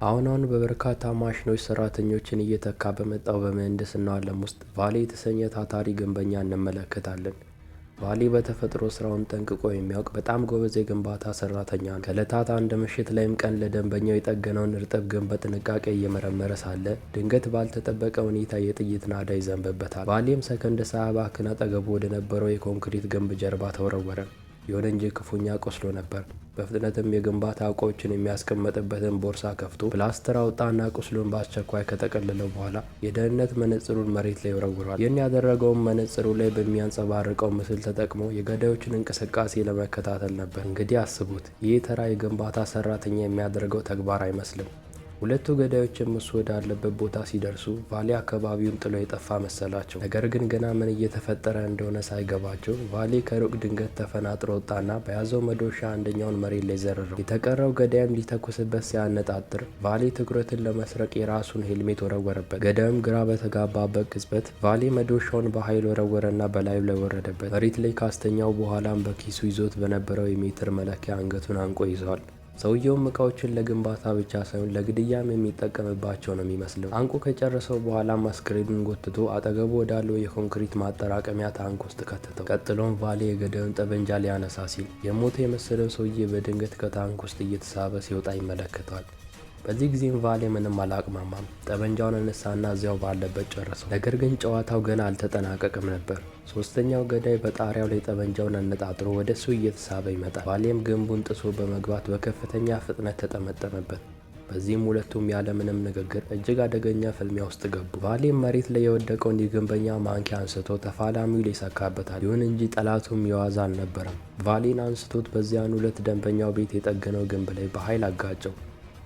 አሁን በበርካታ ማሽኖች ሰራተኞችን እየተካ በመጣው በምህንድስናው ዓለም ውስጥ ቫሌ የተሰኘ ታታሪ ግንበኛ እንመለከታለን። ቫሌ በተፈጥሮ ስራውን ጠንቅቆ የሚያውቅ በጣም ጎበዝ የግንባታ ሰራተኛ ነው። ከዕለታት አንድ ምሽት ላይም ቀን ለደንበኛው የጠገነውን እርጥብ ግንብ በጥንቃቄ እየመረመረ ሳለ ድንገት ባልተጠበቀ ሁኔታ የጥይት ናዳ ይዘንብበታል። ቫሌም ሰከንድ ሳያባክን አጠገቡ ወደ ነበረው የኮንክሪት ግንብ ጀርባ ተወረወረ። ይሁን እንጂ ክፉኛ ቆስሎ ነበር። በፍጥነትም የግንባታ እቃዎችን የሚያስቀምጥበትን ቦርሳ ከፍቶ ፕላስተር አውጣና ቁስሉን በአስቸኳይ ከጠቀለለው በኋላ የደህንነት መነጽሩን መሬት ላይ ወርውሯል። ይህን ያደረገውም መነጽሩ ላይ በሚያንጸባርቀው ምስል ተጠቅሞ የገዳዮችን እንቅስቃሴ ለመከታተል ነበር። እንግዲህ አስቡት፣ ይህ ተራ የግንባታ ሰራተኛ የሚያደርገው ተግባር አይመስልም። ሁለቱ ገዳዮችም እሱ ወዳለበት ቦታ ሲደርሱ ቫሌ አካባቢውን ጥሎ የጠፋ መሰላቸው። ነገር ግን ገና ምን እየተፈጠረ እንደሆነ ሳይገባቸው ቫሌ ከሩቅ ድንገት ተፈናጥሮ ወጣና በያዘው መዶሻ አንደኛውን መሬት ላይ ዘረረው። የተቀረው ገዳይም ሊተኩስበት ሲያነጣጥር ቫሌ ትኩረትን ለመስረቅ የራሱን ሄልሜት ወረወረበት። ገዳዩም ግራ በተጋባበት ቅጽበት ቫሌ መዶሻውን በኃይል ወረወረና በላዩ ላይ ወረደበት። መሬት ላይ ካስተኛው በኋላም በኪሱ ይዞት በነበረው የሜትር መለኪያ አንገቱን አንቆ ይዘዋል። ሰውየውም እቃዎችን ለግንባታ ብቻ ሳይሆን ለግድያም የሚጠቀምባቸው ነው የሚመስለው። አንቁ ከጨረሰው በኋላም አስክሬኑን ጎትቶ አጠገቡ ወዳለው የኮንክሪት ማጠራቀሚያ ታንክ ውስጥ ከተተው። ቀጥሎም ቫሌ የገዳዩን ጠበንጃ ሊያነሳ ሲል የሞተ የመሰለው ሰውዬ በድንገት ከታንክ ውስጥ እየተሳበ ሲወጣ ይመለከተዋል። በዚህ ጊዜም ቫሌ ምንም አላቅማማም። ጠበንጃውን አነሳና እዚያው ባለበት ጨረሰው። ነገር ግን ጨዋታው ገና አልተጠናቀቅም ነበር። ሶስተኛው ገዳይ በጣሪያው ላይ ጠበንጃውን አነጣጥሮ ወደ እሱ እየተሳበ ይመጣል። ቫሌም ግንቡን ጥሶ በመግባት በከፍተኛ ፍጥነት ተጠመጠመበት። በዚህም ሁለቱም ያለምንም ንግግር እጅግ አደገኛ ፍልሚያ ውስጥ ገቡ። ቫሌም መሬት ላይ የወደቀውን የግንበኛ ማንኪያ አንስቶ ተፋላሚው ላይ ይሰካበታል። ይሁን እንጂ ጠላቱም የዋዛ አልነበረም። ቫሌን አንስቶት በዚያን ሁለት ደንበኛው ቤት የጠገነው ግንብ ላይ በኃይል አጋጨው።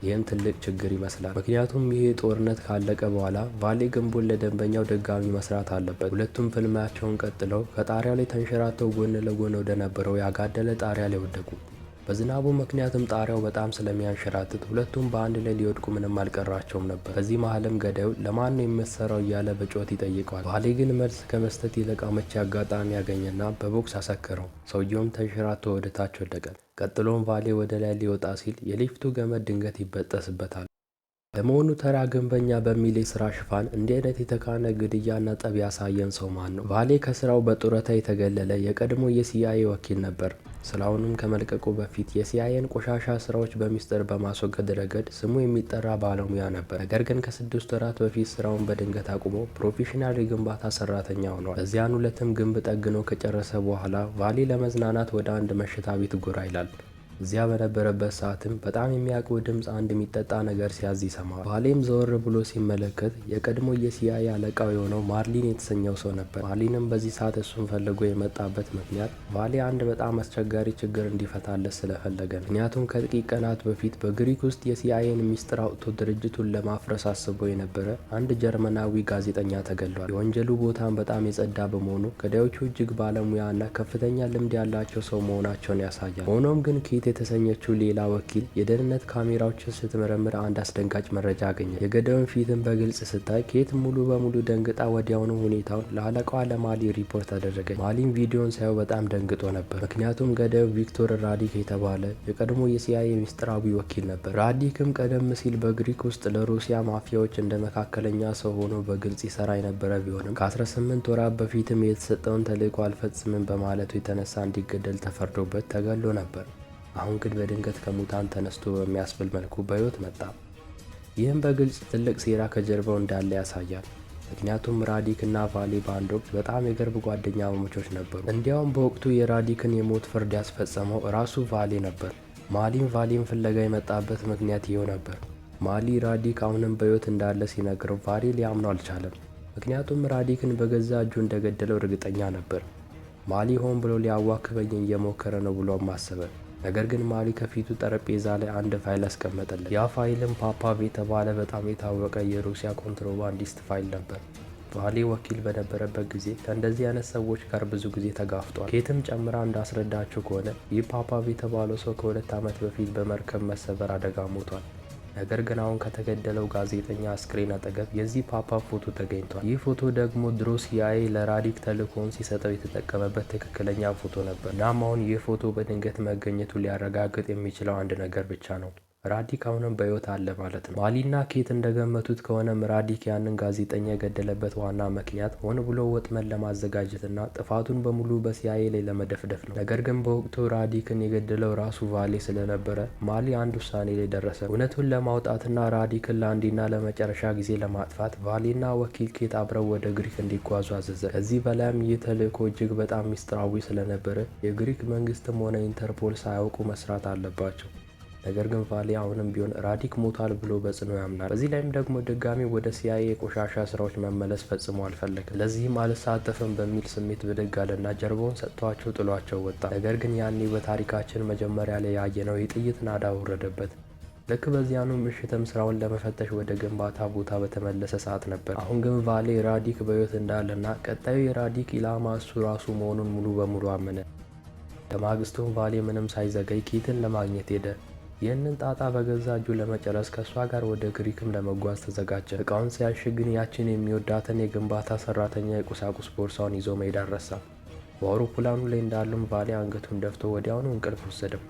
ይህም ትልቅ ችግር ይመስላል። ምክንያቱም ይሄ ጦርነት ካለቀ በኋላ ቫሌ ግንቡን ለደንበኛው ድጋሚ መስራት አለበት። ሁለቱም ፍልሚያቸውን ቀጥለው ከጣሪያው ላይ ተንሸራተው ጎን ለጎን ወደ ነበረው ያጋደለ ጣሪያ ላይ ወደቁ። በዝናቡ ምክንያትም ጣሪያው በጣም ስለሚያንሸራትት ሁለቱም በአንድ ላይ ሊወድቁ ምንም አልቀራቸውም ነበር። በዚህ መሀልም ገዳዩ ለማን ነው የምትሰራው እያለ በጩኸት ይጠይቀዋል። ቫሌ ግን መልስ ከመስጠት ይልቅ አመቺ አጋጣሚ ያገኘና በቦክስ አሰከረው። ሰውየውም ተንሸራቶ ወደ ታች ወደቀ። ቀጥሎም ቫሌ ወደ ላይ ሊወጣ ሲል የሊፍቱ ገመድ ድንገት ይበጠስበታል። ለመሆኑ ተራ ግንበኛ በሚል የስራ ሽፋን እንዲህ አይነት የተካነ ግድያና ጠብ ያሳየን ሰው ማን ነው? ቫሌ ከስራው በጡረታ የተገለለ የቀድሞ የሲአይኤ ወኪል ነበር። ስራውንም ከመልቀቁ በፊት የሲአይኤን ቆሻሻ ስራዎች በሚስጥር በማስወገድ ረገድ ስሙ የሚጠራ ባለሙያ ነበር። ነገር ግን ከ6 ወራት በፊት ስራውን በድንገት አቁሞ ፕሮፌሽናል የግንባታ ሰራተኛ ሆኗል። በዚያን ሁለትም ግንብ ጠግኖ ከጨረሰ በኋላ ቫሌ ለመዝናናት ወደ አንድ መሸታ ቤት ጎራ ይላል። እዚያ በነበረበት ሰዓትም በጣም የሚያውቀው ድምፅ አንድ የሚጠጣ ነገር ሲያዝ ይሰማል። ቫሌም ዘወር ብሎ ሲመለከት የቀድሞ የሲአይኤ አለቃው የሆነው ማርሊን የተሰኘው ሰው ነበር። ማርሊንም በዚህ ሰዓት እሱን ፈልጎ የመጣበት ምክንያት ቫሌ አንድ በጣም አስቸጋሪ ችግር እንዲፈታለት ስለፈለገ ነው። ምክንያቱም ከጥቂት ቀናት በፊት በግሪክ ውስጥ የሲአይኤን ሚስጥር አውጥቶ ድርጅቱን ለማፍረስ አስቦ የነበረ አንድ ጀርመናዊ ጋዜጠኛ ተገሏል። የወንጀሉ ቦታም በጣም የጸዳ በመሆኑ ገዳዮቹ እጅግ ባለሙያ እና ከፍተኛ ልምድ ያላቸው ሰው መሆናቸውን ያሳያል። ሆኖም ግን ኬት የተሰኘችው ሌላ ወኪል የደህንነት ካሜራዎችን ስትመረምር አንድ አስደንጋጭ መረጃ አገኘ። የገዳዩን ፊትን በግልጽ ስታይ ኬት ሙሉ በሙሉ ደንግጣ ወዲያውኑ ሁኔታውን ለአለቃዋ ለማሊ ሪፖርት አደረገች። ማሊም ቪዲዮን ሳየው በጣም ደንግጦ ነበር። ምክንያቱም ገዳዩ ቪክቶር ራዲክ የተባለ የቀድሞ የሲአይኤ ሚስጥራዊ ወኪል ነበር። ራዲክም ቀደም ሲል በግሪክ ውስጥ ለሩሲያ ማፊያዎች እንደ መካከለኛ ሰው ሆኖ በግልጽ ይሰራ የነበረ ቢሆንም ከ18 ወራት በፊትም የተሰጠውን ተልዕኮ አልፈጽምም በማለቱ የተነሳ እንዲገደል ተፈርዶበት ተገሎ ነበር። አሁን ግን በድንገት ከሙታን ተነስቶ በሚያስብል መልኩ በህይወት መጣ። ይህም በግልጽ ትልቅ ሴራ ከጀርባው እንዳለ ያሳያል። ምክንያቱም ራዲክ እና ቫሌ በአንድ ወቅት በጣም የቅርብ ጓደኛሞች ነበሩ። እንዲያውም በወቅቱ የራዲክን የሞት ፍርድ ያስፈጸመው ራሱ ቫሌ ነበር። ማሊም ቫሌን ፍለጋ የመጣበት ምክንያት ይኸው ነበር። ማሊ ራዲክ አሁንም በህይወት እንዳለ ሲነግረው ቫሌ ሊያምነው አልቻለም። ምክንያቱም ራዲክን በገዛ እጁ እንደገደለው እርግጠኛ ነበር። ማሊ ሆን ብሎ ሊያዋክበኝ እየሞከረ ነው ብሎም አሰበ። ነገር ግን ማሊ ከፊቱ ጠረጴዛ ላይ አንድ ፋይል አስቀመጠለት። ያ ፋይልም ፓፓቭ የተባለ በጣም የታወቀ የሩሲያ ኮንትሮባንዲስት ፋይል ነበር። ቫሌ ወኪል በነበረበት ጊዜ ከእንደዚህ አይነት ሰዎች ጋር ብዙ ጊዜ ተጋፍጧል። ኬትም ጨምራ እንዳስረዳችው ከሆነ ይህ ፓፓቭ የተባለው ሰው ከ2 ዓመት በፊት በመርከብ መሰበር አደጋ ሞቷል። ነገር ግን አሁን ከተገደለው ጋዜጠኛ አስክሬን አጠገብ የዚህ ፓፓቭ ፎቶ ተገኝቷል። ይህ ፎቶ ደግሞ ድሮ ሲአይኤ ለራዲክ ተልዕኮውን ሲሰጠው የተጠቀመበት ትክክለኛ ፎቶ ነበር። እናም አሁን ይህ ፎቶ በድንገት መገኘቱ ሊያረጋግጥ የሚችለው አንድ ነገር ብቻ ነው። ራዲክ አሁንም በሕይወት አለ ማለት ነው። ቫሊና ኬት እንደገመቱት ከሆነም ራዲክ ያንን ጋዜጠኛ የገደለበት ዋና ምክንያት ሆን ብሎ ወጥመድ ለማዘጋጀትና ጥፋቱን በሙሉ በሲአይኤ ላይ ለመደፍደፍ ነው። ነገር ግን በወቅቱ ራዲክን የገደለው ራሱ ቫሌ ስለነበረ ማሊ አንድ ውሳኔ ላይ ደረሰ። እውነቱን ለማውጣትና ራዲክን ለአንዴና ለመጨረሻ ጊዜ ለማጥፋት ቫሌና ወኪል ኬት አብረው ወደ ግሪክ እንዲጓዙ አዘዘ። ከዚህ በላይም ይህ ተልእኮ እጅግ በጣም ሚስጥራዊ ስለነበረ የግሪክ መንግስትም ሆነ ኢንተርፖል ሳያውቁ መስራት አለባቸው። ነገር ግን ቫሌ አሁንም ቢሆን ራዲክ ሞቷል ብሎ በጽኑ ያምናል። በዚህ ላይም ደግሞ ድጋሚ ወደ ሲአይኤ የቆሻሻ ስራዎች መመለስ ፈጽሞ አልፈለግም። ለዚህም አልሳተፍም በሚል ስሜት ብድግ አለና ጀርባውን ሰጥቷቸው ጥሏቸው ወጣ። ነገር ግን ያኔ በታሪካችን መጀመሪያ ላይ ያየነው የጥይት ናዳ ወረደበት። ልክ በዚያኑ ምሽትም ስራውን ለመፈተሽ ወደ ግንባታ ቦታ በተመለሰ ሰዓት ነበር። አሁን ግን ቫሌ ራዲክ በሕይወት እንዳለና ቀጣዩ የራዲክ ኢላማ እሱ ራሱ መሆኑን ሙሉ በሙሉ አመነ። በማግስቱም ቫሌ ምንም ሳይዘገይ ኬትን ለማግኘት ሄደ። ይህንን ጣጣ በገዛ እጁ ለመጨረስ ከእሷ ጋር ወደ ግሪክም ለመጓዝ ተዘጋጀ። እቃውን ሲያሽግ ግን ያችን የሚወዳትን የግንባታ ሰራተኛ የቁሳቁስ ቦርሳውን ይዞ መሄድ አልረሳ። በአውሮፕላኑ ላይ እንዳሉም ቫሌ አንገቱን ደፍቶ ወዲያውኑ እንቅልፍ ወሰደው።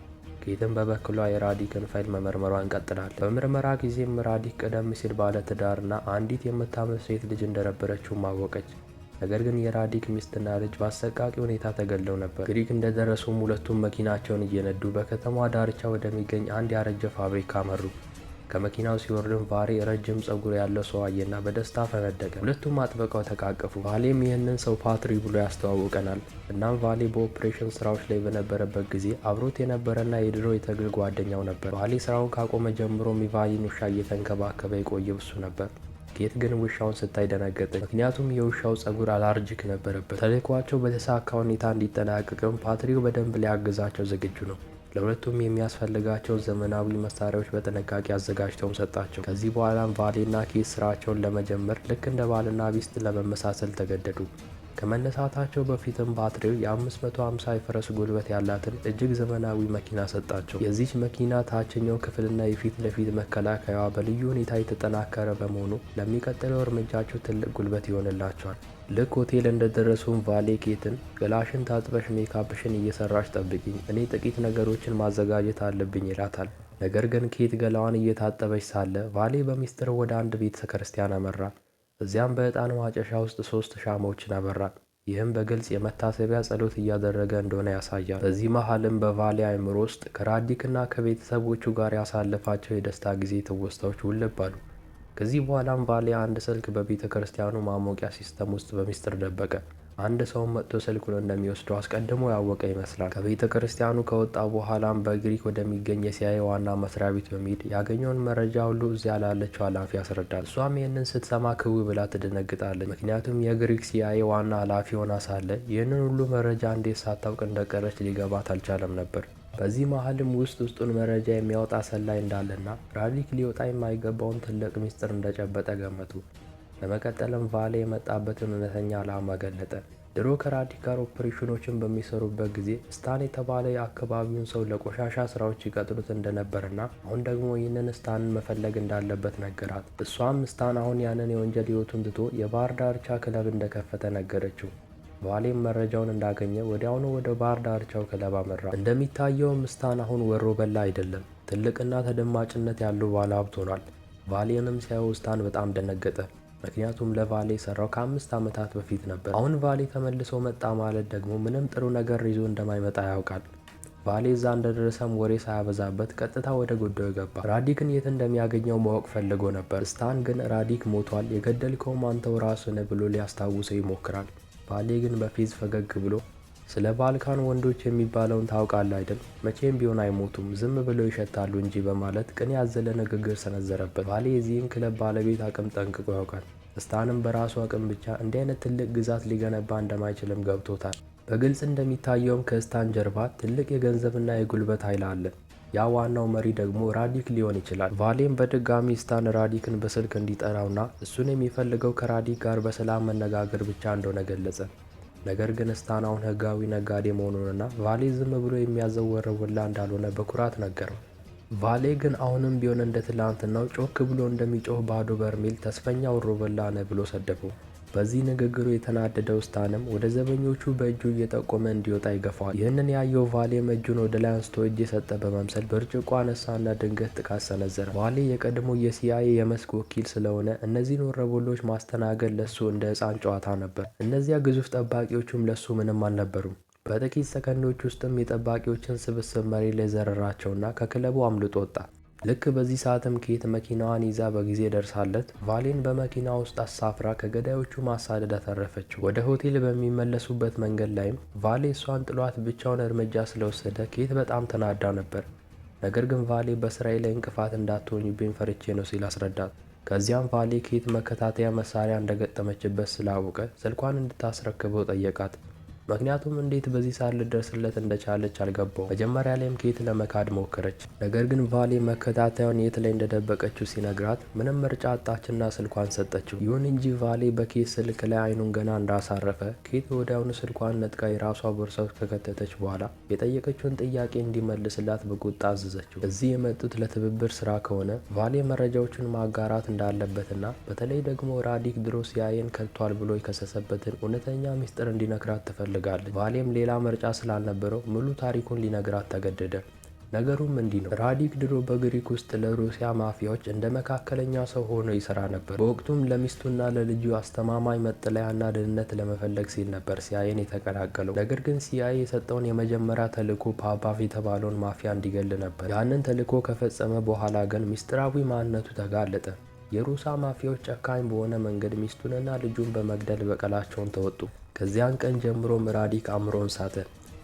ኬትም በበኩሏ የራዲክን ፋይል መመርመሯን ቀጥላለች። በምርመራ ጊዜም ራዲክ ቀደም ሲል ባለ ትዳርና አንዲት የምታምር ሴት ልጅ እንደነበረችው አወቀች። ነገር ግን የራዲክ ሚስትና ልጅ በአሰቃቂ ሁኔታ ተገድለው ነበር። ግሪክ እንደደረሱም ሁለቱም መኪናቸውን እየነዱ በከተማዋ ዳርቻ ወደሚገኝ አንድ ያረጀ ፋብሪካ አመሩ። ከመኪናው ሲወርድም ቫሌ ረጅም ጸጉር ያለው ሰው አየና በደስታ ፈነደቀ። ሁለቱም አጥብቀው ተቃቀፉ። ቫሌም ይህንን ሰው ፓትሪ ብሎ ያስተዋውቀናል። እናም ቫሌ በኦፕሬሽን ስራዎች ላይ በነበረበት ጊዜ አብሮት የነበረና የድሮ የትግል ጓደኛው ነበር። ቫሌ ስራውን ካቆመ ጀምሮም የቫሊን ውሻ እየተንከባከበ የቆየው እሱ ነበር። ኬት ግን ውሻውን ስታይ ደነገጠች። ምክንያቱም የውሻው ጸጉር አላርጂክ ነበረበት። ተልዕኳቸው በተሳካ ሁኔታ እንዲጠናቀቅም ፓትሪው በደንብ ሊያግዛቸው ዝግጁ ነው። ለሁለቱም የሚያስፈልጋቸውን ዘመናዊ መሳሪያዎች በጥንቃቄ አዘጋጅተውም ሰጣቸው። ከዚህ በኋላም ቫሌና ኬት ስራቸውን ለመጀመር ልክ እንደ ባልና ሚስት ለመመሳሰል ተገደዱ። ከመነሳታቸው በፊትም ፓትሪው የ550 የፈረስ ጉልበት ያላትን እጅግ ዘመናዊ መኪና ሰጣቸው። የዚች መኪና ታችኛው ክፍልና የፊት ለፊት መከላከያዋ በልዩ ሁኔታ የተጠናከረ በመሆኑ ለሚቀጥለው እርምጃቸው ትልቅ ጉልበት ይሆንላቸዋል። ልክ ሆቴል እንደደረሱም ቫሌ ኬትን ገላሽን ታጥበሽ ሜካፕሽን እየሰራሽ ጠብቂኝ፣ እኔ ጥቂት ነገሮችን ማዘጋጀት አለብኝ ይላታል። ነገር ግን ኬት ገላዋን እየታጠበች ሳለ ቫሌ በሚስጥር ወደ አንድ ቤተ ክርስቲያን አመራ። እዚያም በዕጣን ማጨሻ ውስጥ 3 ሻማዎችን አበራ። ይህም በግልጽ የመታሰቢያ ጸሎት እያደረገ እንደሆነ ያሳያል። በዚህ መሃልም በቫሌ አእምሮ ውስጥ ከራዲክና ከቤተሰቦቹ ጋር ያሳለፋቸው የደስታ ጊዜ ትውስታዎች ውልብ አሉ። ከዚህ በኋላም ቫሌ አንድ ስልክ በቤተ ክርስቲያኑ ማሞቂያ ሲስተም ውስጥ በሚስጥር ደበቀ። አንድ ሰውም መጥቶ ስልኩን እንደሚወስደው አስቀድሞ ያወቀ ይመስላል። ከቤተ ክርስቲያኑ ከወጣ በኋላም በግሪክ ወደሚገኝ የሲአይኤ ዋና መስሪያ ቤት በመሄድ ያገኘውን መረጃ ሁሉ እዚያ ላለችው ኃላፊ ያስረዳል። እሷም ይህንን ስትሰማ ክው ብላ ትደነግጣለች። ምክንያቱም የግሪክ ሲአይኤ ዋና ኃላፊ ሆና ሳለ ይህንን ሁሉ መረጃ እንዴት ሳታውቅ እንደቀረች ሊገባት አልቻለም ነበር። በዚህ መሀልም ውስጡን መረጃ የሚያወጣ ሰላይ እንዳለና ራዲክ ሊወጣ የማይገባውን ትልቅ ሚስጥር እንደጨበጠ ገመቱ። ለመቀጠልም ቫሌ የመጣበትን እውነተኛ ዓላማ ገለጠ። ድሮ ከራዲክ ጋር ኦፕሬሽኖችን በሚሰሩበት ጊዜ ስታን የተባለ የአካባቢውን ሰው ለቆሻሻ ስራዎች ይቀጥሩት እንደነበርና አሁን ደግሞ ይህንን ስታንን መፈለግ እንዳለበት ነገራት። እሷም ስታን አሁን ያንን የወንጀል ህይወቱን ትቶ የባህር ዳርቻ ክለብ እንደከፈተ ነገረችው። ቫሌም መረጃውን እንዳገኘ ወዲያውኑ ወደ ባህር ዳርቻው ክለብ አመራ። እንደሚታየውም ስታን አሁን ወሮ በላ አይደለም፣ ትልቅና ተደማጭነት ያለው ባለሀብት ሆኗል። ቫሌንም ሲያየው ስታን በጣም ደነገጠ። ምክንያቱም ለቫሌ የሰራው ከ5 ዓመታት በፊት ነበር። አሁን ቫሌ ተመልሶ መጣ ማለት ደግሞ ምንም ጥሩ ነገር ይዞ እንደማይመጣ ያውቃል። ቫሌ እዛ እንደደረሰም ወሬ ሳያበዛበት ቀጥታ ወደ ጉዳዩ ገባ። ራዲክን የት እንደሚያገኘው ማወቅ ፈልጎ ነበር። ስታን ግን ራዲክ ሞቷል፣ የገደልከውም አንተው ራስህ ነህ ብሎ ሊያስታውሰው ይሞክራል። ቫሌ ግን በፌዝ ፈገግ ብሎ ስለ ባልካን ወንዶች የሚባለውን ታውቃለህ አይደል? መቼም ቢሆን አይሞቱም፣ ዝም ብለው ይሸታሉ እንጂ በማለት ቅን ያዘለ ንግግር ሰነዘረበት። ቫሌ የዚህን ክለብ ባለቤት አቅም ጠንቅቆ ያውቃል። ስታንም በራሱ አቅም ብቻ እንዲህ አይነት ትልቅ ግዛት ሊገነባ እንደማይችልም ገብቶታል። በግልጽ እንደሚታየውም ከስታን ጀርባ ትልቅ የገንዘብና የጉልበት ኃይል አለ። ያ ዋናው መሪ ደግሞ ራዲክ ሊሆን ይችላል። ቫሌም በድጋሚ ስታን ራዲክን በስልክ እንዲጠራውና እሱን የሚፈልገው ከራዲክ ጋር በሰላም መነጋገር ብቻ እንደሆነ ገለጸ። ነገር ግን ስታን አሁን ህጋዊ ነጋዴ መሆኑንና ቫሌ ዝም ብሎ የሚያዘው ወሮበላ እንዳልሆነ በኩራት ነገረው። ቫሌ ግን አሁንም ቢሆን እንደ ትላንትናው ጮክ ብሎ እንደሚጮህ ባዶ በርሜል ተስፈኛ ወሮበላ ነህ ብሎ ሰደበው። በዚህ ንግግሩ የተናደደው ስታንም ወደ ዘበኞቹ በእጁ እየጠቆመ እንዲወጣ ይገፋዋል። ይህንን ያየው ቫሌም እጁን ወደ ላይ አንስቶ እጅ የሰጠ በመምሰል ብርጭቆ አነሳና ድንገት ጥቃት ሰነዘረ። ቫሌ የቀድሞ የሲአይኤ የመስክ ወኪል ስለሆነ እነዚህን ወረበሎች ማስተናገድ ለሱ እንደ ሕፃን ጨዋታ ነበር። እነዚያ ግዙፍ ጠባቂዎቹም ለሱ ምንም አልነበሩም። በጥቂት ሰከንዶች ውስጥም የጠባቂዎችን ስብስብ መሬት ላይ ዘረራቸውና ከክለቡ አምልጦ ወጣ። ልክ በዚህ ሰዓትም ኬት መኪናዋን ይዛ በጊዜ ደርሳለት ቫሌን በመኪና ውስጥ አሳፍራ ከገዳዮቹ ማሳደድ አተረፈችው። ወደ ሆቴል በሚመለሱበት መንገድ ላይም ቫሌ እሷን ጥሏት ብቻውን እርምጃ ስለወሰደ ኬት በጣም ተናዳ ነበር። ነገር ግን ቫሌ በስራዬ ላይ እንቅፋት እንዳትሆኝብኝ ፈርቼ ነው ሲል አስረዳት። ከዚያም ቫሌ ኬት መከታተያ መሳሪያ እንደገጠመችበት ስላወቀ ስልኳን እንድታስረክበው ጠየቃት። ምክንያቱም እንዴት በዚህ ሰዓት ልደርስለት እንደቻለች አልገባው። መጀመሪያ ላይም ኬት ለመካድ ሞከረች። ነገር ግን ቫሌ መከታተያውን የት ላይ እንደደበቀችው ሲነግራት ምንም ምርጫ አጣችና ስልኳን ሰጠችው። ይሁን እንጂ ቫሌ በኬት ስልክ ላይ አይኑን ገና እንዳሳረፈ ኬት ወዲያውኑ ስልኳን ነጥቃ የራሷ ቦርሳ ውስጥ ከከተተች በኋላ የጠየቀችውን ጥያቄ እንዲመልስላት በቁጣ አዘዘችው። እዚህ የመጡት ለትብብር ስራ ከሆነ ቫሌ መረጃዎቹን ማጋራት እንዳለበትና በተለይ ደግሞ ራዲክ ድሮ ሲአይኤን ከድቷል ብሎ የከሰሰበትን እውነተኛ ሚስጥር እንዲነግራት ትፈልጋለች። ቫሌም ሌላ ምርጫ ስላልነበረው ሙሉ ታሪኩን ሊነግራት ተገደደ። ነገሩም እንዲህ ነው። ራዲክ ድሮ በግሪክ ውስጥ ለሩሲያ ማፊያዎች እንደ መካከለኛ ሰው ሆኖ ይሰራ ነበር። በወቅቱም ለሚስቱና ለልጁ አስተማማኝ መጠለያና ደህንነት ለመፈለግ ሲል ነበር ሲአይኤን የተቀላቀለው። ነገር ግን ሲአይኤ የሰጠውን የመጀመሪያ ተልዕኮ ፓፓቭ የተባለውን ማፊያ እንዲገል ነበር። ያንን ተልዕኮ ከፈጸመ በኋላ ግን ሚስጥራዊ ማንነቱ ተጋለጠ። የሩሳ ማፊያዎች ጨካኝ በሆነ መንገድ ሚስቱንና ልጁን በመግደል በቀላቸውን ተወጡ። ከዚያን ቀን ጀምሮ ራዲክ አእምሮን ሳተ።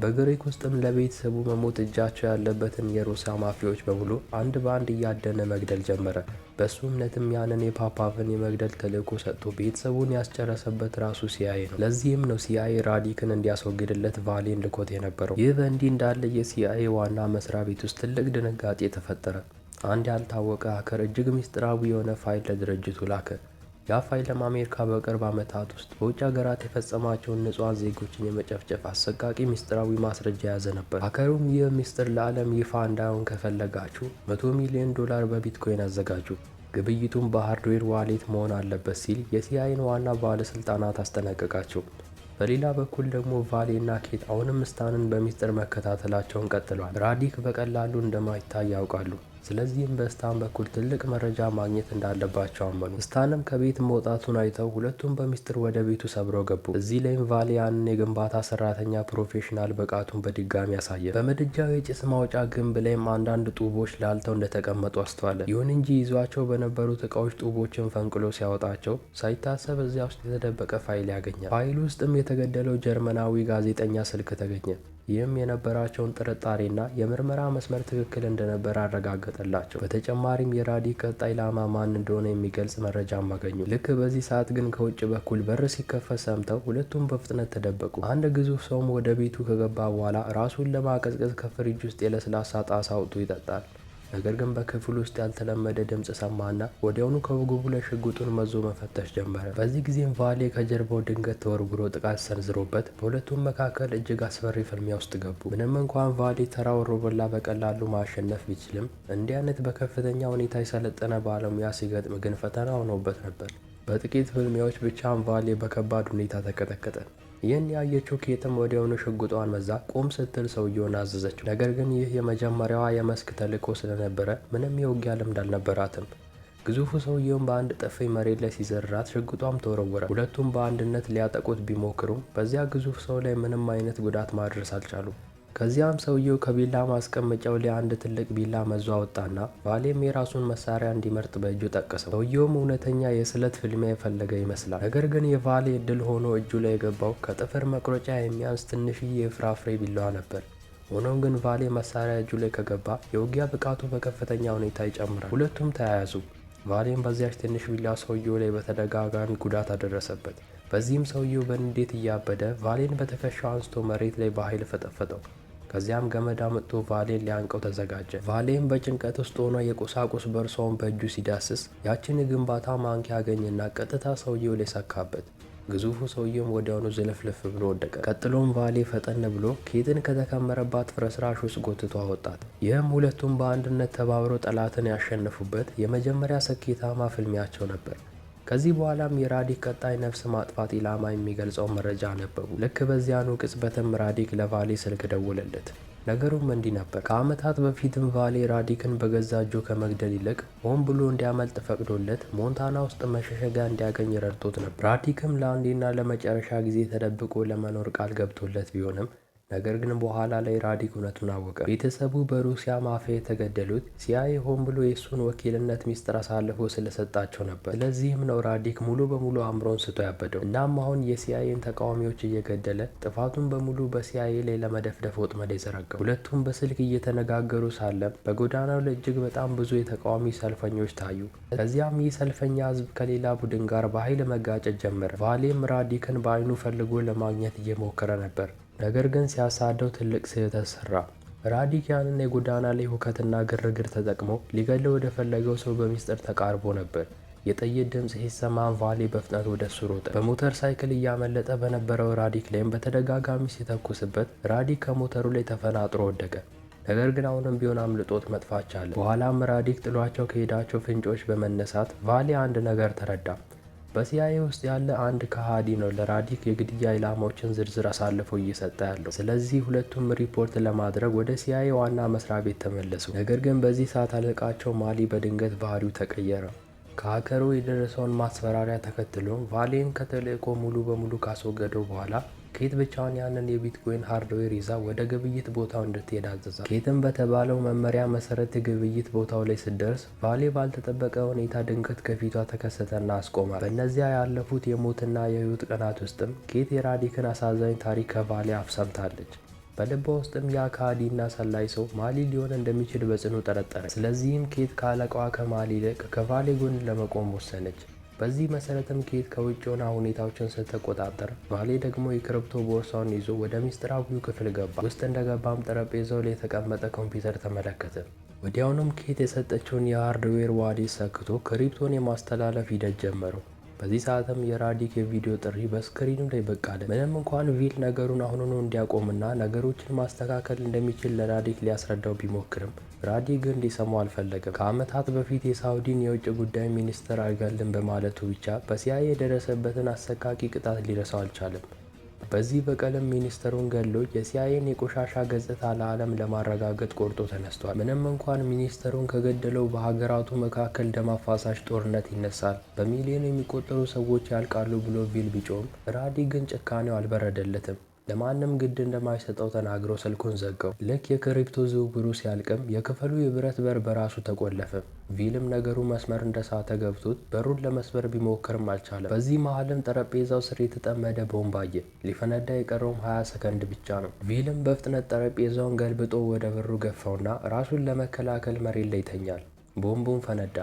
በግሪክ ውስጥም ለቤተሰቡ መሞት እጃቸው ያለበትን የሩሲያ ማፊያዎች በሙሉ አንድ በአንድ እያደነ መግደል ጀመረ። በሱ እምነትም ያንን የፓፓቭን የመግደል ተልዕኮ ሰጥቶ ቤተሰቡን ያስጨረሰበት ራሱ ሲአይኤ ነው። ለዚህም ነው ሲአይኤ ራዲክን እንዲያስወግድለት ቫሌን ልኮት የነበረው። ይህ በእንዲህ እንዳለ የሲአይኤ ዋና መስሪያ ቤት ውስጥ ትልቅ ድንጋጤ ተፈጠረ። አንድ ያልታወቀ ሀከር እጅግ ምስጢራዊ የሆነ ፋይል ለድርጅቱ ላከ። ያ ፋይልም አሜሪካ በቅርብ ዓመታት ውስጥ በውጭ ሀገራት የፈጸማቸውን ንጹሃን ዜጎችን የመጨፍጨፍ አሰቃቂ ምስጢራዊ ማስረጃ የያዘ ነበር። ሀከሩም ይህ ምስጢር ለዓለም ይፋ እንዳይሆን ከፈለጋችሁ $100 ሚሊዮን በቢትኮይን አዘጋጁ፣ ግብይቱም በሃርድዌር ዋሌት መሆን አለበት ሲል የሲአይኤን ዋና ባለስልጣናት አስጠነቀቃቸው። በሌላ በኩል ደግሞ ቫሌ እና ኬት አሁንም ስታንን በሚስጥር መከታተላቸውን ቀጥለዋል። ራዲክ በቀላሉ እንደማይታይ ያውቃሉ። ስለዚህም በስታን በኩል ትልቅ መረጃ ማግኘት እንዳለባቸው አመኑ። ስታንም ከቤት መውጣቱን አይተው ሁለቱም በሚስጥር ወደ ቤቱ ሰብረው ገቡ። እዚህ ላይም ቫሌ ያንን የግንባታ ሰራተኛ ፕሮፌሽናል ብቃቱን በድጋሚ ያሳየ። በምድጃው የጭስ ማውጫ ግንብ ላይም አንዳንድ ጡቦች ላልተው እንደተቀመጡ አስተዋለ። ይሁን እንጂ ይዟቸው በነበሩት እቃዎች ጡቦችን ፈንቅሎ ሲያወጣቸው ሳይታሰብ እዚያ ውስጥ የተደበቀ ፋይል ያገኛል። ፋይል ውስጥም የተገደለው ጀርመናዊ ጋዜጠኛ ስልክ ተገኘ። ይህም የነበራቸውን ጥርጣሬና የምርመራ መስመር ትክክል እንደነበረ አረጋገጠላቸው። በተጨማሪም የራዲክ ቀጣይ ኢላማ ማን እንደሆነ የሚገልጽ መረጃም አገኙ። ልክ በዚህ ሰዓት ግን ከውጭ በኩል በር ሲከፈት ሰምተው ሁለቱም በፍጥነት ተደበቁ። አንድ ግዙፍ ሰውም ወደ ቤቱ ከገባ በኋላ ራሱን ለማቀዝቀዝ ከፍሪጅ ውስጥ የለስላሳ ጣሳ አውጥቶ ይጠጣል። ነገር ግን በክፍል ውስጥ ያልተለመደ ድምጽ ሰማና ወዲያውኑ ከወገቡ ላይ ሽጉጡን መዞ መፈተሽ ጀመረ። በዚህ ጊዜም ቫሌ ከጀርባው ድንገት ተወርውሮ ጥቃት ሰንዝሮበት በሁለቱም መካከል እጅግ አስፈሪ ፍልሚያ ውስጥ ገቡ። ምንም እንኳን ቫሌ ተራ ወሮበላ በቀላሉ ማሸነፍ ቢችልም እንዲህ አይነት በከፍተኛ ሁኔታ የሰለጠነ ባለሙያ ሲገጥም ግን ፈተና ሆኖበት ነበር። በጥቂት ፍልሚያዎች ብቻም ቫሌ በከባድ ሁኔታ ተቀጠቀጠ። ይህን ያየችው ኬትም ወዲያውኑ ሽጉጧን መዛ ቆም ስትል ሰውየውን አዘዘችው። ነገር ግን ይህ የመጀመሪያዋ የመስክ ተልዕኮ ስለነበረ ምንም የውጊያ ልምድ አልነበራትም። ግዙፉ ሰውየውን በአንድ ጥፊ መሬት ላይ ሲዘርራት ሽጉጧም ተወረወረ። ሁለቱም በአንድነት ሊያጠቁት ቢሞክሩም በዚያ ግዙፍ ሰው ላይ ምንም አይነት ጉዳት ማድረስ አልቻሉም። ከዚያም ሰውየው ከቢላ ማስቀመጫው ላይ አንድ ትልቅ ቢላ መዞ አወጣና ቫሌም የራሱን መሳሪያ እንዲመርጥ በእጁ ጠቀሰው። ሰውየውም እውነተኛ የስለት ፍልሚያ የፈለገ ይመስላል። ነገር ግን የቫሌ እድል ሆኖ እጁ ላይ የገባው ከጥፍር መቁረጫ የሚያንስ ትንሽዬ የፍራፍሬ ቢላዋ ነበር። ሆኖም ግን ቫሌ መሳሪያ እጁ ላይ ከገባ የውጊያ ብቃቱ በከፍተኛ ሁኔታ ይጨምራል። ሁለቱም ተያያዙ። ቫሌም በዚያች ትንሽ ቢላ ሰውየው ላይ በተደጋጋሚ ጉዳት አደረሰበት። በዚህም ሰውየው በንዴት እያበደ ቫሌን በትከሻው አንስቶ መሬት ላይ በኃይል ፈጠፈጠው። ከዚያም ገመድ አምጥቶ ቫሌን ሊያንቀው ተዘጋጀ። ቫሌም በጭንቀት ውስጥ ሆኖ የቁሳቁስ ቦርሳውን በእጁ ሲዳስስ ያችን የግንባታ ማንኪያ ያገኝና ቀጥታ ሰውየው ላይ ሰካበት። ግዙፉ ሰውየውም ወዲያውኑ ዝልፍልፍ ብሎ ወደቀ። ቀጥሎም ቫሌ ፈጠን ብሎ ኬትን ከተከመረባት ፍርስራሽ ውስጥ ጎትቶ አወጣት። ይህም ሁለቱም በአንድነት ተባብረው ጠላትን ያሸነፉበት የመጀመሪያ ስኬታማ ፍልሚያቸው ነበር። ከዚህ በኋላም የራዲክ ቀጣይ ነፍስ ማጥፋት ኢላማ የሚገልጸው መረጃ ነበሩ። ልክ በዚያኑ ቅጽበትም ራዲክ ለቫሌ ስልክ ደወለለት። ነገሩም እንዲህ ነበር። ከዓመታት በፊትም ቫሌ ራዲክን በገዛ እጁ ከመግደል ይልቅ ሆን ብሎ እንዲያመልጥ ፈቅዶለት ሞንታና ውስጥ መሸሸጊያ እንዲያገኝ ረድቶት ነበር። ራዲክም ለአንዴና ለመጨረሻ ጊዜ ተደብቆ ለመኖር ቃል ገብቶለት ቢሆንም ነገር ግን በኋላ ላይ ራዲክ እውነቱን አወቀ። ቤተሰቡ በሩሲያ ማፊያ የተገደሉት ሲአይኤ ሆን ብሎ የእሱን ወኪልነት ሚስጥር አሳልፎ ስለሰጣቸው ነበር። ስለዚህም ነው ራዲክ ሙሉ በሙሉ አእምሮን ስቶ ያበደው። እናም አሁን የሲአይኤን ተቃዋሚዎች እየገደለ ጥፋቱን በሙሉ በሲአይኤ ላይ ለመደፍደፍ ወጥመድ የዘረጋው። ሁለቱም በስልክ እየተነጋገሩ ሳለም በጎዳናው ላይ እጅግ በጣም ብዙ የተቃዋሚ ሰልፈኞች ታዩ። ከዚያም ይህ ሰልፈኛ ህዝብ ከሌላ ቡድን ጋር በኃይል መጋጨት ጀመረ። ቫሌም ራዲክን በአይኑ ፈልጎ ለማግኘት እየሞከረ ነበር። ነገር ግን ሲያሳደው ትልቅ ስህተት ሰራ። ራዲክ ያንን የጎዳና ላይ ሁከትና ግርግር ተጠቅሞ ሊገለው ወደ ፈለገው ሰው በሚስጥር ተቃርቦ ነበር። የጥይት ድምፅ ሲሰማም ቫሌ በፍጥነት ወደ እሱ ሮጠ። በሞተር ሳይክል እያመለጠ በነበረው ራዲክ ላይም በተደጋጋሚ ሲተኩስበት ራዲክ ከሞተሩ ላይ ተፈናጥሮ ወደቀ። ነገር ግን አሁንም ቢሆን አምልጦት መጥፋት ቻለ። በኋላም ራዲክ ጥሏቸው ከሄዳቸው ፍንጮች በመነሳት ቫሌ አንድ ነገር ተረዳ። በሲአይኤ ውስጥ ያለ አንድ ከሃዲ ነው ለራዲክ የግድያ ኢላማዎችን ዝርዝር አሳልፎ እየሰጠ ያለው። ስለዚህ ሁለቱም ሪፖርት ለማድረግ ወደ ሲአይኤ ዋና መስሪያ ቤት ተመለሱ። ነገር ግን በዚህ ሰዓት አለቃቸው ማሊ በድንገት ባህሪው ተቀየረ። ከሀከሩ የደረሰውን ማስፈራሪያ ተከትሎ ቫሌን ከተልእኮ ሙሉ በሙሉ ካስወገደው በኋላ ኬት ብቻውን ያንን የቢትኮይን ሃርድዌር ይዛ ወደ ግብይት ቦታው እንድትሄድ አዘዛት። ኬትም በተባለው መመሪያ መሰረት የግብይት ቦታው ላይ ስትደርስ ቫሌ ባልተጠበቀ ሁኔታ ድንገት ከፊቷ ተከሰተና አስቆማት። በእነዚያ ያለፉት የሞትና የህይወት ቀናት ውስጥም ኬት የራዲክን አሳዛኝ ታሪክ ከቫሌ አፍ ሰምታለች። በልቧ ውስጥም ያ ከሃዲና ሰላይ ሰው ማሊ ሊሆን እንደሚችል በጽኑ ጠረጠረ። ስለዚህም ኬት ከአለቃዋ ከማሊ ይልቅ ከቫሌ ጎን ለመቆም ወሰነች። በዚህ መሰረትም ኬት ከውጭ ሆና ሁኔታዎችን ስትቆጣጠር ቫሌ ደግሞ የክሪፕቶ ቦርሳውን ይዞ ወደ ሚስጥራዊው ክፍል ገባ። ውስጥ እንደገባም ጠረጴዛው ላይ የተቀመጠ ኮምፒውተር ተመለከተ። ወዲያውኑም ኬት የሰጠችውን የሃርድዌር ዋሌት ሰክቶ ክሪፕቶን የማስተላለፍ ሂደት ጀመረው። በዚህ ሰዓትም የራዲክ የቪዲዮ ጥሪ በስክሪኑ ላይ ብቅ አለ። ምንም እንኳን ቪል ነገሩን አሁኑኑ እንዲያቆምና ነገሮችን ማስተካከል እንደሚችል ለራዲክ ሊያስረዳው ቢሞክርም ራዲክ ግን ሊሰማው አልፈለገም። ከዓመታት በፊት የሳውዲን የውጭ ጉዳይ ሚኒስትር አይገልም በማለቱ ብቻ በሲአይኤ የደረሰበትን አሰቃቂ ቅጣት ሊረሳው አልቻለም። በዚህ በቀልም ሚኒስትሩን ገሎ የሲአይኤን የቆሻሻ ገጽታ ለዓለም ለማረጋገጥ ቆርጦ ተነስቷል። ምንም እንኳን ሚኒስትሩን ከገደለው በሀገራቱ መካከል ደም አፋሳሽ ጦርነት ይነሳል፣ በሚሊዮን የሚቆጠሩ ሰዎች ያልቃሉ ብሎ ቪል ቢጮም ራዲክ ግን ጭካኔው አልበረደለትም። ለማንም ግድ እንደማይሰጠው ተናግሮ ስልኩን ዘጋው። ልክ የክሪፕቶ ዝውውሩ ሲያልቅም የክፍሉ የብረት በር በራሱ ተቆለፈ። ቪልም ነገሩ መስመር እንደሳተ ገብቶት በሩን ለመስበር ቢሞክርም አልቻለም። በዚህ መሀልም ጠረጴዛው ስር የተጠመደ ቦምብ አየ። ሊፈነዳ የቀረውም 20 ሰከንድ ብቻ ነው። ቪልም በፍጥነት ጠረጴዛውን ገልብጦ ወደ በሩ ገፋውና ራሱን ለመከላከል መሬት ላይ ይተኛል። ቦምቡን ፈነዳ።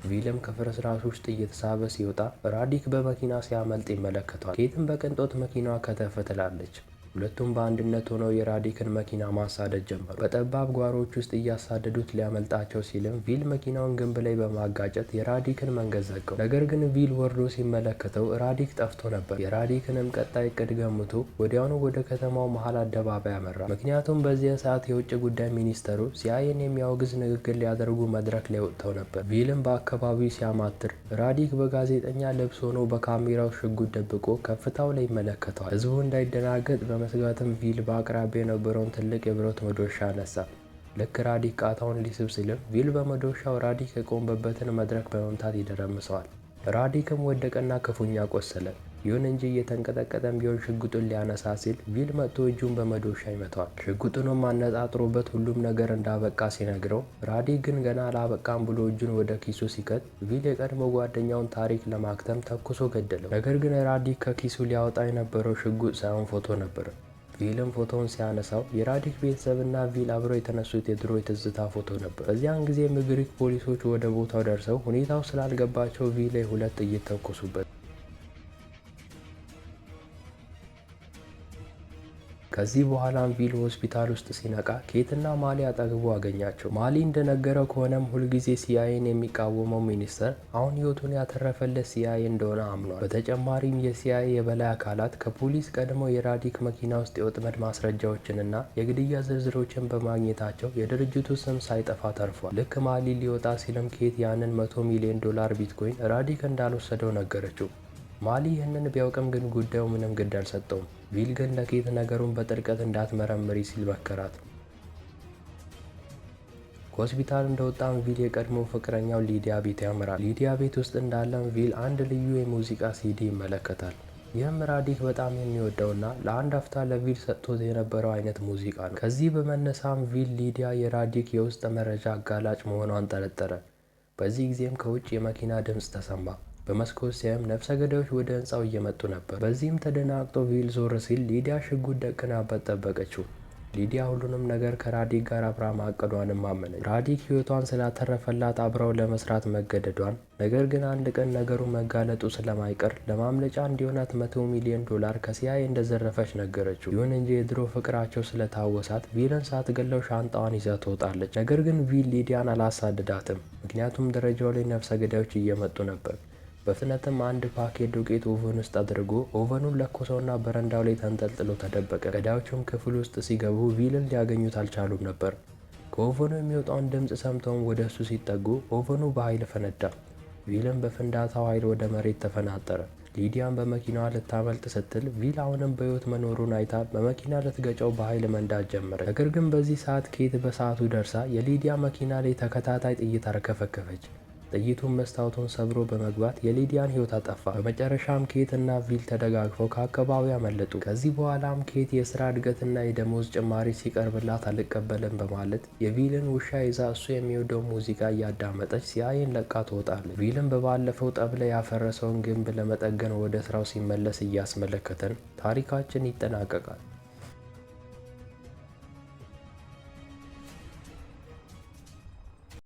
ቪልም ከፍርስራሽ ውስጥ እየተሳበ ሲወጣ ራዲክ በመኪና ሲያመልጥ ይመለከቷል። ኬትም በቅንጦት መኪናዋ ከተፍ ትላለች። ሁለቱም በአንድነት ሆነው የራዲክን መኪና ማሳደድ ጀመሩ። በጠባብ ጓሮች ውስጥ እያሳደዱት ሊያመልጣቸው ሲልም ቪል መኪናውን ግንብ ላይ በማጋጨት የራዲክን መንገድ ዘጋው። ነገር ግን ቪል ወርዶ ሲመለከተው ራዲክ ጠፍቶ ነበር። የራዲክንም ቀጣይ እቅድ ገምቶ ወዲያውኑ ወደ ከተማው መሀል አደባባይ አመራ። ምክንያቱም በዚያ ሰዓት የውጭ ጉዳይ ሚኒስተሩ ሲአይኤን የሚያወግዝ ንግግር ሊያደርጉ መድረክ ላይ ወጥተው ነበር። ቪልም በአካባቢው ሲያማትር ራዲክ በጋዜጠኛ ልብስ ሆኖ በካሜራው ሽጉጥ ደብቆ ከፍታው ላይ ይመለከተዋል። ህዝቡ እንዳይደናገጥ በመስጋትም ቪል በአቅራቢያ የነበረውን ትልቅ የብረት መዶሻ አነሳ። ልክ ራዲክ ቃታውን ሊስብ ሲልም ቪል በመዶሻው ራዲክ የቆመበትን መድረክ በመምታት ይደረምሰዋል። ራዲክም ወደቀና ክፉኛ ቆሰለ። ይሁን እንጂ እየተንቀጠቀጠም ቢሆን ሽጉጡን ሊያነሳ ሲል ቪል መጥቶ እጁን በመዶሻ ይመታዋል። ሽጉጡንም አነጣጥሮበት ሁሉም ነገር እንዳበቃ ሲነግረው ራዲክ ግን ገና አላበቃም ብሎ እጁን ወደ ኪሱ ሲከት ቪል የቀድሞ ጓደኛውን ታሪክ ለማክተም ተኩሶ ገደለው። ነገር ግን ራዲክ ከኪሱ ሊያወጣ የነበረው ሽጉጥ ሳይሆን ፎቶ ነበር። ቪልም ፎቶውን ሲያነሳው የራዲክ ቤተሰብና ቪል አብረው የተነሱት የድሮ የትዝታ ፎቶ ነበር። በዚያን ጊዜም የግሪክ ፖሊሶች ወደ ቦታው ደርሰው ሁኔታው ስላልገባቸው ቪል ላይ 2 ጥይት ተኮሱበት። ከዚህ በኋላም ቪል ሆስፒታል ውስጥ ሲነቃ ኬትና ማሊ አጠገቡ አገኛቸው። ማሊ እንደነገረው ከሆነም ሁልጊዜ ሲአይኤን የሚቃወመው ሚኒስተር አሁን ህይወቱን ያተረፈለት ሲአይኤ እንደሆነ አምኗል። በተጨማሪም የሲአይኤ የበላይ አካላት ከፖሊስ ቀድሞ የራዲክ መኪና ውስጥ የወጥመድ ማስረጃዎችንና የግድያ ዝርዝሮችን በማግኘታቸው የድርጅቱ ስም ሳይጠፋ ተርፏል። ልክ ማሊ ሊወጣ ሲልም ኬት ያንን $100 ሚሊዮን ቢትኮይን ራዲክ እንዳልወሰደው ነገረችው። ማሊ ይህንን ቢያውቅም ግን ጉዳዩ ምንም ግድ አልሰጠውም። ቪል ግን ለኬት ነገሩን በጥልቀት እንዳትመረምሪ ሲል መከራት። ከሆስፒታል እንደወጣም ቪል የቀድሞ ፍቅረኛው ሊዲያ ቤት ያመራል። ሊዲያ ቤት ውስጥ እንዳለም ቪል አንድ ልዩ የሙዚቃ ሲዲ ይመለከታል። ይህም ራዲክ በጣም የሚወደውና ለአንድ አፍታ ለቪል ሰጥቶት የነበረው አይነት ሙዚቃ ነው። ከዚህ በመነሳም ቪል ሊዲያ የራዲክ የውስጥ መረጃ አጋላጭ መሆኗን ጠረጠረ። በዚህ ጊዜም ከውጭ የመኪና ድምፅ ተሰማ። በመስኮት ሲያይም ነፍሰ ገዳዮች ወደ ህንፃው እየመጡ ነበር። በዚህም ተደናግጦ ቪል ዞር ሲል ሊዲያ ሽጉጥ ደቅናበት ጠበቀችው። ሊዲያ ሁሉንም ነገር ከራዲክ ጋር አብራ ማቀዷንም አመነች። ራዲክ ህይወቷን ስላተረፈላት አብረው ለመስራት መገደዷን፣ ነገር ግን አንድ ቀን ነገሩ መጋለጡ ስለማይቀር ለማምለጫ እንዲሆናት $100 ሚሊዮን ከሲአይኤ እንደዘረፈች ነገረችው። ይሁን እንጂ የድሮ ፍቅራቸው ስለታወሳት ቪልን ሳትገለው ሻንጣዋን ይዛ ትወጣለች። ነገር ግን ቪል ሊዲያን አላሳደዳትም፣ ምክንያቱም ደረጃው ላይ ነፍሰ ገዳዮች እየመጡ ነበር። በፍጥነትም አንድ ፓኬት ዱቄት ኦቨን ውስጥ አድርጎ ኦቨኑን ለኮሰውና በረንዳው ላይ ተንጠልጥሎ ተደበቀ። ገዳዮቹም ክፍል ውስጥ ሲገቡ ቪልን ሊያገኙት አልቻሉም ነበር። ከኦቨኑ የሚወጣውን ድምፅ ሰምተውም ወደ እሱ ሲጠጉ ኦቨኑ በኃይል ፈነዳ። ቪልም በፍንዳታው ኃይል ወደ መሬት ተፈናጠረ። ሊዲያን በመኪናዋ ልታመልጥ ስትል ቪል አሁንም በህይወት መኖሩን አይታ በመኪና ልትገጨው በኃይል መንዳት ጀመረ። ነገር ግን በዚህ ሰዓት ኬት በሰዓቱ ደርሳ የሊዲያ መኪና ላይ ተከታታይ ጥይት አርከፈከፈች። ጥይቱን መስታወቱን ሰብሮ በመግባት የሊዲያን ህይወት አጠፋ። በመጨረሻም ኬት እና ቪል ተደጋግፈው ከአካባቢው አመለጡ። ከዚህ በኋላም ኬት የስራ እድገትና የደሞዝ ጭማሪ ሲቀርብላት አልቀበልም በማለት የቪልን ውሻ ይዛ እሱ የሚወደው ሙዚቃ እያዳመጠች ሲአይኤን ለቃ ትወጣለች። ቪልም በባለፈው ጠብ ላይ ያፈረሰውን ግንብ ለመጠገን ወደ ስራው ሲመለስ እያስመለከተን ታሪካችን ይጠናቀቃል።